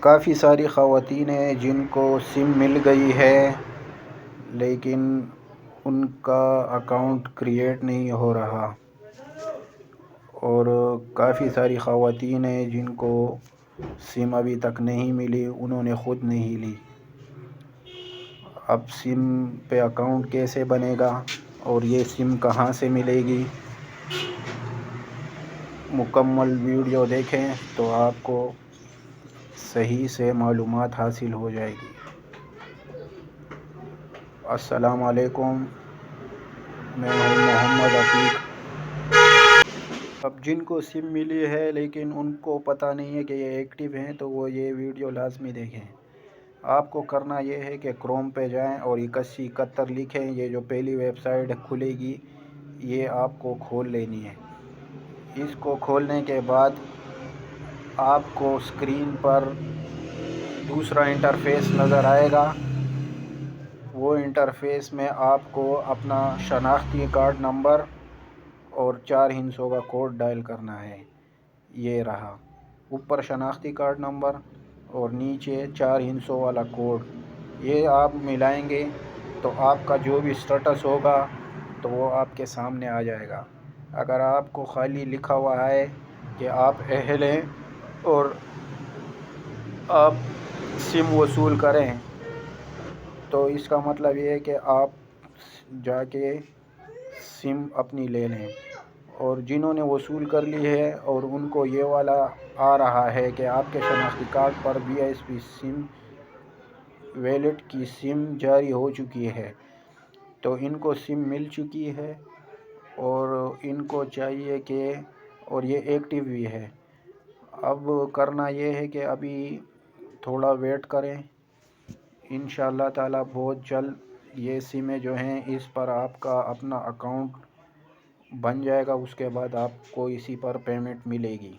کافی ساری خواتین ہیں جن کو سم مل گئی ہے لیکن ان کا اکاؤنٹ کریٹ نہیں ہو رہا، اور کافی ساری خواتین ہیں جن کو سم ابھی تک نہیں ملی، انہوں نے خود نہیں لی۔ اب سم پہ اکاؤنٹ کیسے بنے گا اور یہ سم کہاں سے ملے گی؟ مکمل ویڈیو دیکھیں تو آپ کو صحیح سے معلومات حاصل ہو جائے گی۔ السلام علیکم، میں ہوں محمد عتیق۔ اب جن کو سم ملی ہے لیکن ان کو پتہ نہیں ہے کہ یہ ایکٹیو ہیں تو وہ یہ ویڈیو لازمی دیکھیں۔ آپ کو کرنا یہ ہے کہ کروم پہ جائیں اور 8171 لکھیں، یہ جو پہلی ویب سائٹ کھلے گی یہ آپ کو کھول لینی ہے۔ اس کو کھولنے کے بعد آپ کو اسکرین پر دوسرا انٹرفیس نظر آئے گا۔ وہ انٹرفیس میں آپ کو اپنا شناختی کارڈ نمبر اور 4 ہندسوں کا کوڈ ڈائل کرنا ہے۔ یہ رہا، اوپر شناختی کارڈ نمبر اور نیچے 4 ہندسوں والا کوڈ۔ یہ آپ ملائیں گے تو آپ کا جو بھی اسٹیٹس ہوگا تو وہ آپ کے سامنے آ جائے گا۔ اگر آپ کو خالی لکھا ہوا ہے کہ آپ اہل ہیں اور آپ سم وصول کریں تو اس کا مطلب یہ ہے کہ آپ جا کے سم اپنی لے لیں، اور جنہوں نے وصول کر لی ہے اور ان کو یہ والا آ رہا ہے کہ آپ کے شناختی کارڈ پر BSP سم ویلٹ کی سم جاری ہو چکی ہے، تو ان کو سم مل چکی ہے اور ان کو چاہیے کہ اور یہ ایکٹیو بھی ہے۔ اب کرنا یہ ہے کہ ابھی تھوڑا ویٹ کریں، انشاءاللہ تعالی بہت جلد یہ سمیں جو ہیں اس پر آپ کا اپنا اکاؤنٹ بن جائے گا، اس کے بعد آپ کو اسی پر پیمنٹ ملے گی۔